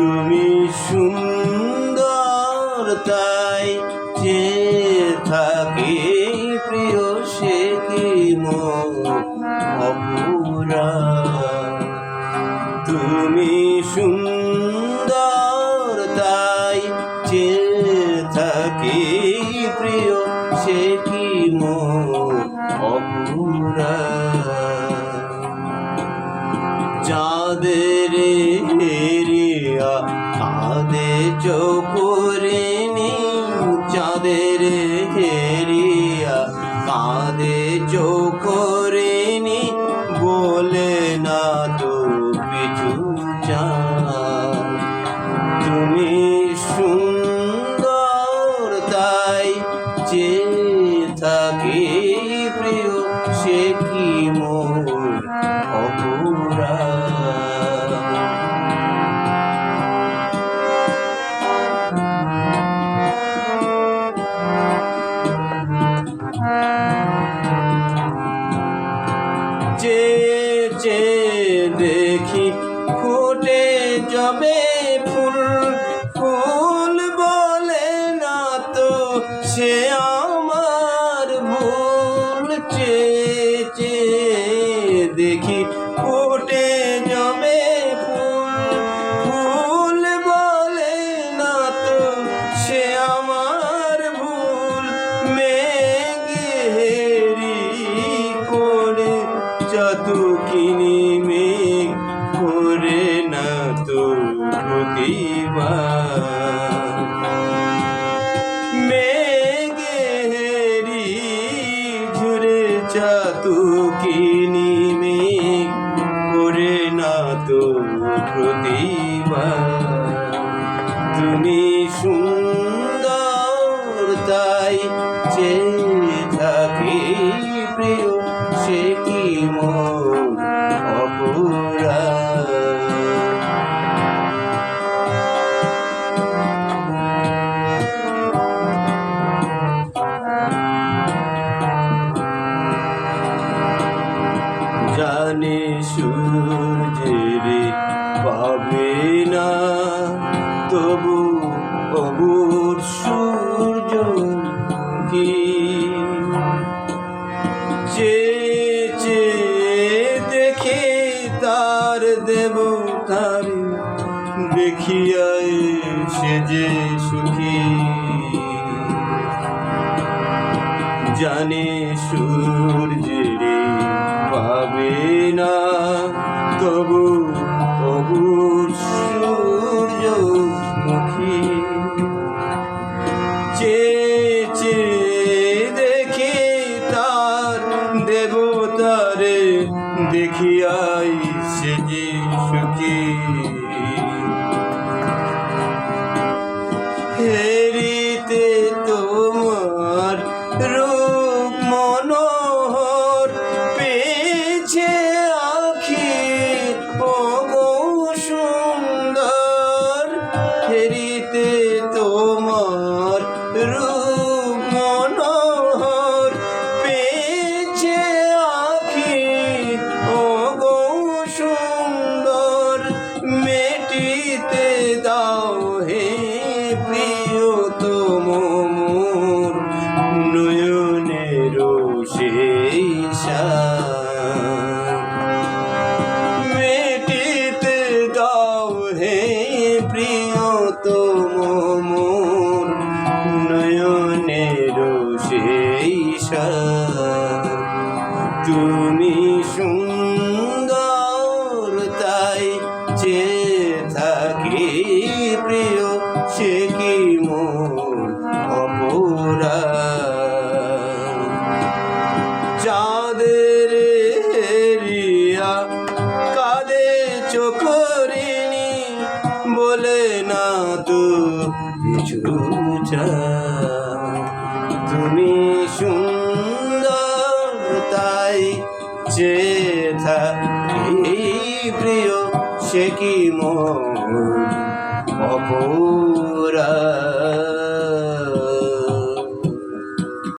তুমি সুন্দর তাই যে থাকে প্রিয় সে কি অপুরা। তুমি সুন্দর তাই যে থাকে প্রিয় সে কি অপুরা। চাঁদের হেরিয়া কাঁদে চোখরিনি, চাঁদের হেরিয়া কাঁদে চোখরিনি, বলে না তো কিছু চান। তুমি সুন্দর তাই যে থাকে প্রিয় সে কি অপুরা। যে দেখি ফুটে যাবে ফুল, ফুল বলে না তো সে আমার ভুল। চে দেখি ফুটে যাবে ফুল, ফুল বলে না তো সে আমার ভুল। মেঘেরি করে চাতুকিনি মেঘ করে না তো প্রতিবার। মেঘেরি ঝুরে চাতুকিনি মেঘ করে না তো প্রতিবার। তুমি সুন্দর তাই যে থাকে প্রিয় সে কি অপুরা। জানে সূর্যের পাবে না তবু অবুর সূর্যমুখী। যে দেখে তার দেবতার দেখিয়ায় সে যে সুখী। জানে সূর্যের পাবে না তবু অবুর সূর্যমুখী। চে দেখে তার দেবতারে দেখিয়াই সে যে সুখী। হেরিতে তোমার রূপ মনোহর পেয়েছে আখি ও গো সুন্দর। হেরিতে তোমার রূপ মনোহর পেয়েছে আখি ও গো সুন্দর। মেটিতে দাও হে প্রিয়তম মোর নয়নের সেই সার। মেটিতে দাও হে প্রিয়তম মোর নয়নের সেই সার। তুমি সুন্দর তাই যে থাকে প্রিয় সে কি অপুরা। চাঁদের হেরিয়া কাঁদে চোখরিনি, বলে না তো কিছু চান। তুমি সুন্দর তাই যে থাকে প্রিয় সে কি অপুরা।